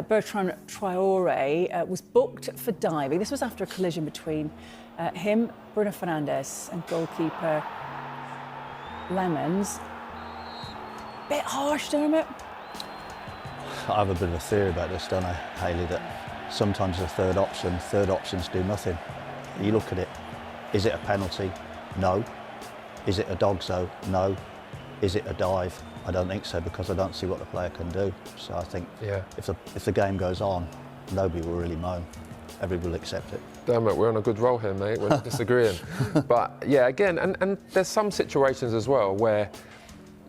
Bertrand Traoré was booked for diving. This was after a collision between him, Bruno Fernandes, and goalkeeper Lemons. Bit harsh, Dermot? I have a bit of a theory about this, don't I, Hayley, that sometimes the third options do nothing. You look at it, is it a penalty? No. Is it a dogso? No. Is it a dive? I don't think so, because I don't see what the player can do. So I think if the game goes on, nobody will really moan. Everybody will accept it. Damn it, we're on a good roll here, mate. We're not disagreeing. But yeah, again, and there's some situations as well where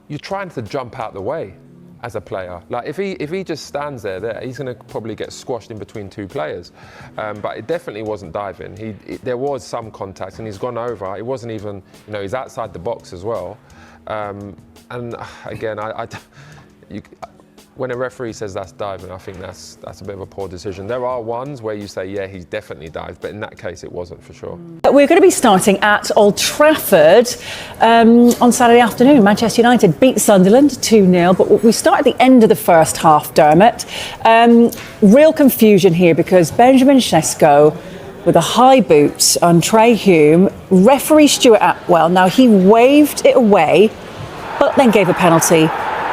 you're trying to jump out the way as a player. Like if he just stands there, he's going to probably get squashed in between two players. But it definitely wasn't diving. There was some contact, and he's gone over. It wasn't even, he's outside the box as well. And again, when a referee says that's diving, I think that's a bit of a poor decision. There are ones where you say, yeah, he's definitely dived, but in that case, it wasn't for sure. We're going to be starting at Old Trafford on Saturday afternoon. Manchester United beat Sunderland 2-0, but we start at the end of the first half, Dermot. Real confusion here because Benjamin Sesko with a high boot on Trey Hume. Referee Stuart Atwell, now he waved it away, but then gave a penalty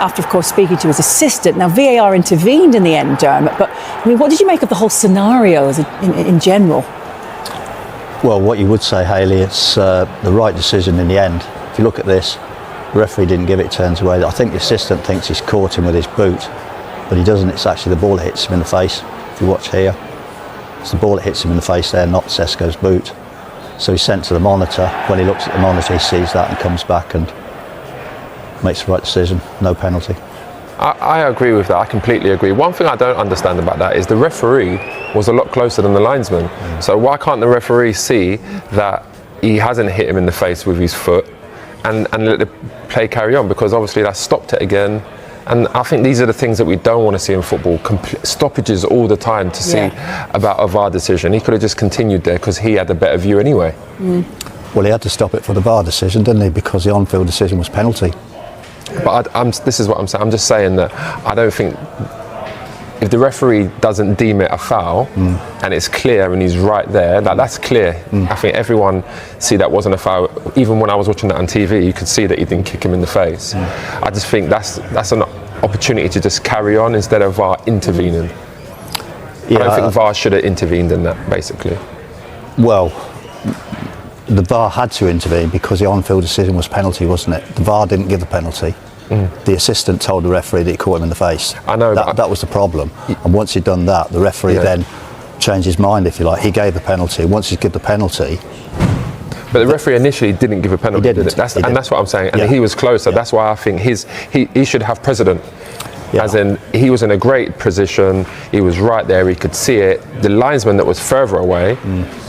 after, of course, speaking to his assistant. Now, VAR intervened in the end, Dermot, but, what did you make of the whole scenario in general? Well, what you would say, Hayley, it's the right decision in the end. If you look at this, the referee didn't give it, turns away. I think the assistant thinks he's caught him with his boot, but he doesn't. It's actually the ball that hits him in the face. If you watch here, it's the ball that hits him in the face there, not Sesko's boot. So he's sent to the monitor. When he looks at the monitor, he sees that and comes back and makes the right decision, no penalty. I agree with that, I completely agree. One thing I don't understand about that is the referee was a lot closer than the linesman. So why can't the referee see that he hasn't hit him in the face with his foot and let the play carry on? Because obviously that stopped it again. And I think these are the things that we don't want to see in football. Stoppages all the time to see about a VAR decision. He could have just continued there because he had a better view anyway. Well, he had to stop it for the VAR decision, didn't he? Because the on-field decision was penalty. But this is what I'm saying. I'm just saying that I don't think if the referee doesn't deem it a foul and it's clear and he's right there, that's clear. I think everyone see that wasn't a foul. Even when I was watching that on TV, you could see that he didn't kick him in the face. I just think that's an opportunity to just carry on instead of VAR intervening. I don't think VAR should have intervened in that, basically. Well, the VAR had to intervene because the on-field decision was penalty, wasn't it? The VAR didn't give the penalty. The assistant told the referee that he caught him in the face. I know that was the problem. And once he'd done that, the referee then changed his mind, if you like. He gave the penalty. Once he'd given the penalty. But the referee initially didn't give a penalty, did it? That's what I'm saying. And he was closer. That's why I think he should have precedent. As in, he was in a great position. He was right there. He could see it. The linesman that was further away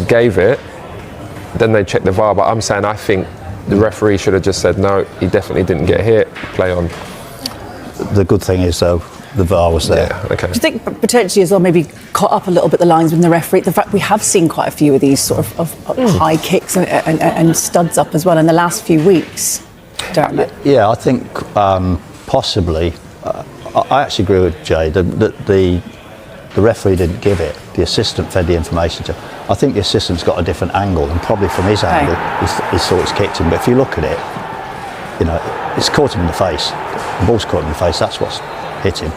gave it. Then they checked the VAR, but I'm saying I think the referee should have just said no, he definitely didn't get hit, play on. The good thing is though, the VAR was there. Do you think potentially as well maybe caught up a little bit the lines with the referee? The fact we have seen quite a few of these sort of high kicks and studs up as well in the last few weeks, Dermot? Yeah, I think possibly. I actually agree with Jay that the referee didn't give it. The assistant fed the information to. I think the assistant's got a different angle, and probably from his angle, he thought it's kicked him. But if you look at it, it's caught him in the face. The ball's caught him in the face. That's what's hit him.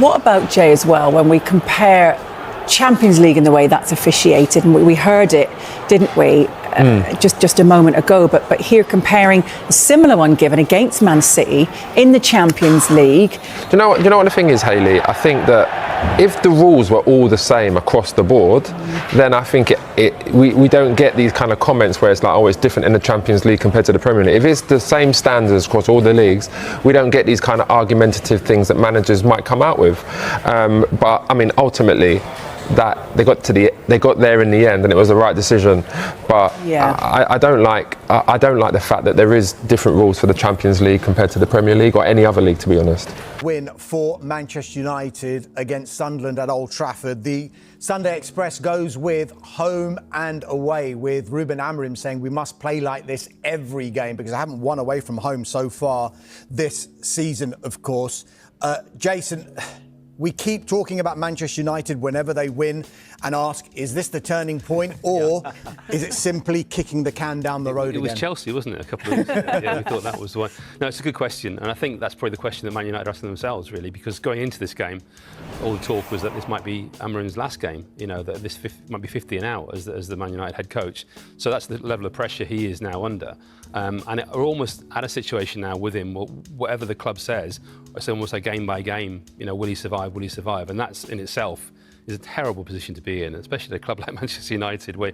What about, Jay, as well, when we compare Champions League in the way that's officiated, and we heard it, didn't we, just a moment ago, but here comparing a similar one given against Man City in the Champions League. Do you know what the thing is, Hayley? I think that if the rules were all the same across the board, then I think we don't get these kind of comments where it's like, oh, it's different in the Champions League compared to the Premier League. If it's the same standards across all the leagues, we don't get these kind of argumentative things that managers might come out with. But I mean, ultimately, that they got there in the end, and it was the right decision. But Yeah. I don't like the fact that there is different rules for the Champions League compared to the Premier League or any other league, to be honest. Win for Manchester United against Sunderland at Old Trafford. The Sunday Express goes with home and away, with Ruben Amorim saying we must play like this every game because I haven't won away from home so far this season, of course. Jason, we keep talking about Manchester United whenever they win and ask, is this the turning point or is it simply kicking the can down the road again? It was Chelsea, wasn't it, a couple of weeks ago? Yeah, we thought that was the one. No, it's a good question, and I think that's probably the question that Man United are asking themselves, really, because going into this game, all the talk was that this might be Amorim's last game, you know, that this might be 50 and out as the Man United head coach. So that's the level of pressure he is now under. And we're almost at a situation now with him, whatever the club says, it's almost like game by game, you know, will he survive, will he survive? And that's in itself is a terrible position to be in, especially at a club like Manchester United, where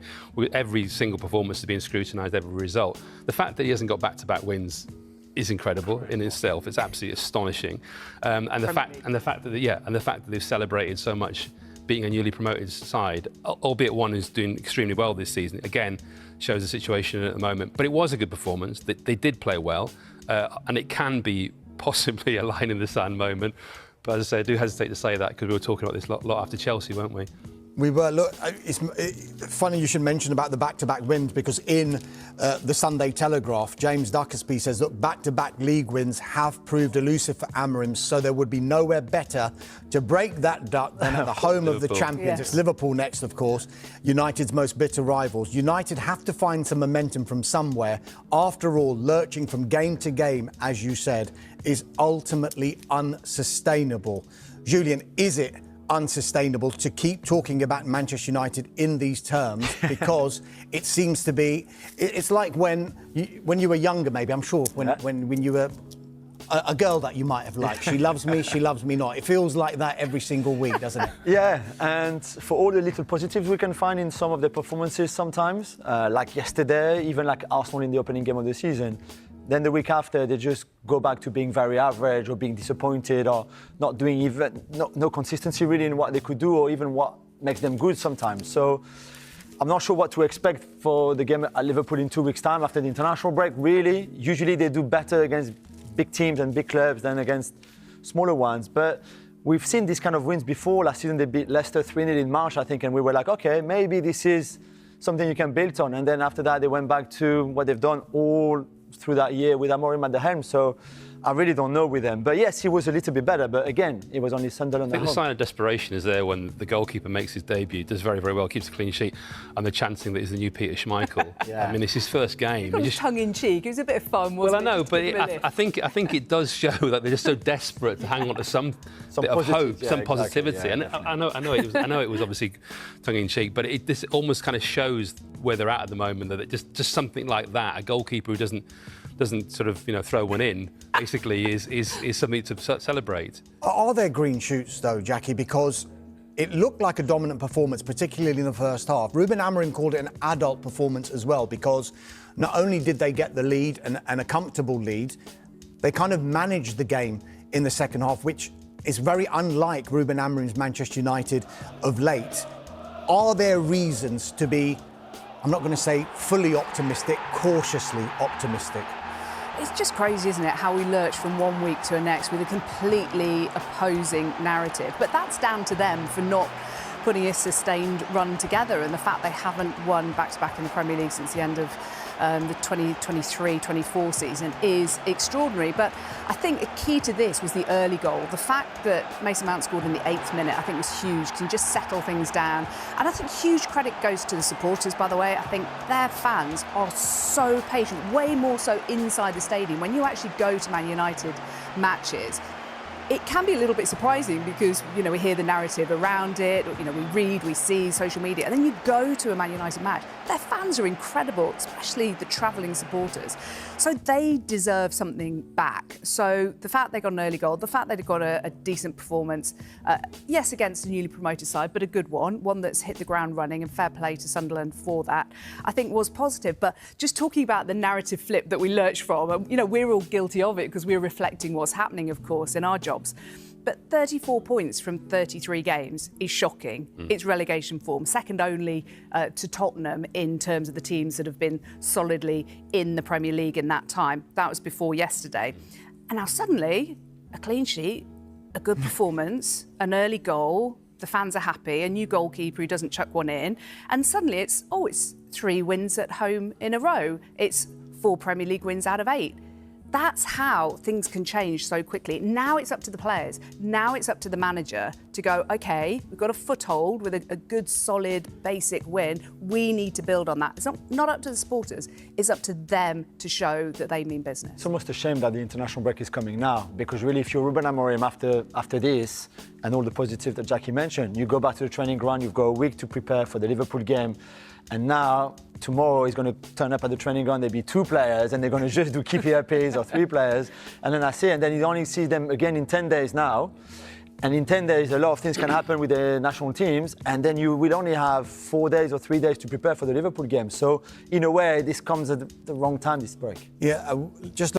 every single performance is being scrutinised, every result. The fact that he hasn't got back-to-back wins is incredible in itself. It's absolutely astonishing, and the fact that they've celebrated so much beating a newly promoted side, albeit one who's doing extremely well this season, again shows the situation at the moment. But it was a good performance. They did play well, and it can be possibly a line in the sand moment. But as I say, I do hesitate to say that because we were talking about this lot after Chelsea, weren't we? We were. Look, it's funny you should mention about the back-to-back wins because in the Sunday Telegraph, James Duckersby says, look, back-to-back league wins have proved elusive for Amorim, so there would be nowhere better to break that duck than at the home of the champions. Yes. It's Liverpool next, of course, United's most bitter rivals. United have to find some momentum from somewhere. After all, lurching from game to game, as you said, is ultimately unsustainable. Julian, is it unsustainable to keep talking about Manchester United in these terms because it seems to be, it's like when you were younger, maybe, I'm sure, when you were a girl that you might have liked. She loves me not. It feels like that every single week, doesn't it? Yeah, and for all the little positives we can find in some of the performances sometimes, like yesterday, even like Arsenal in the opening game of the season, then the week after, they just go back to being very average or being disappointed or not doing even, no consistency really in what they could do or even what makes them good sometimes. So I'm not sure what to expect for the game at Liverpool in 2 weeks' time after the international break, really. Usually they do better against big teams and big clubs than against smaller ones. But we've seen these kind of wins before. Last season they beat Leicester 3-0 in March, I think, and we were like, okay, maybe this is something you can build on. And then after that, they went back to what they've done all through that year with Amorim at the helm. So I really don't know with them. But yes, he was a little bit better. But again, it was only Sunderland. I think the sign of desperation is there when the goalkeeper makes his debut, does very, very well, keeps a clean sheet, and they're chanting that he's the new Peter Schmeichel. Yeah. I mean, it's his first game. It was tongue-in-cheek. It was a bit of fun, wasn't it? Well, I know, but I think it does show that they're just so desperate to hang on to some bit of hope, some positivity. Yeah, and I know it was obviously tongue-in-cheek, but this almost kind of shows where they're at the moment. That just something like that, a goalkeeper who doesn't sort of throw one in, basically is something to celebrate. Are there green shoots though, Jackie? Because it looked like a dominant performance, particularly in the first half. Ruben Amorim called it an adult performance as well, because not only did they get the lead and a comfortable lead, they kind of managed the game in the second half, which is very unlike Ruben Amorim's Manchester United of late. Are there reasons to be, I'm not going to say fully optimistic, cautiously optimistic? It's just crazy, isn't it, how we lurch from 1 week to the next with a completely opposing narrative. But that's down to them for not putting a sustained run together, and the fact they haven't won back-to-back in the Premier League since the end of the 2023-24 season is extraordinary. But I think a key to this was the early goal. The fact that Mason Mount scored in the 8th minute, I think, was huge, can just settle things down. And I think huge credit goes to the supporters, by the way. I think their fans are so patient, way more so inside the stadium. When you actually go to Man United matches, it can be a little bit surprising because, we hear the narrative around it, we read, we see social media, and then you go to a Man United match. Their fans are incredible, especially the travelling supporters. So they deserve something back. So the fact they got an early goal, the fact they got a decent performance, yes, against a newly promoted side, but a good one that's hit the ground running, and fair play to Sunderland for that, I think was positive. But just talking about the narrative flip that we lurch from, we're all guilty of it because we're reflecting what's happening, of course, in our jobs. But 34 points from 33 games is shocking. It's relegation form, second only to Tottenham in terms of the teams that have been solidly in the Premier League in that time. That was before yesterday. And now suddenly, a clean sheet, a good performance, an early goal, the fans are happy, a new goalkeeper who doesn't chuck one in, and suddenly it's 3 wins at home in a row. It's 4 Premier League wins out of 8. That's how things can change so quickly. Now it's up to the players. Now it's up to the manager to go, OK, we've got a foothold with a good, solid, basic win. We need to build on that. It's not up to the supporters. It's up to them to show that they mean business. It's almost a shame that the international break is coming now, because really, if you're Ruben Amorim after this and all the positive that Jackie mentioned, you go back to the training ground, you've got a week to prepare for the Liverpool game, and now tomorrow he's going to turn up at the training ground, there'll be 2 players, and they're going to just do keeper pace or 3 players, and then that's it. And then you only see them again in 10 days now. And in 10 days, a lot of things can happen with the national teams, and then you will only have 4 days or 3 days to prepare for the Liverpool game. So in a way, this comes at the wrong time, this break. Yeah, just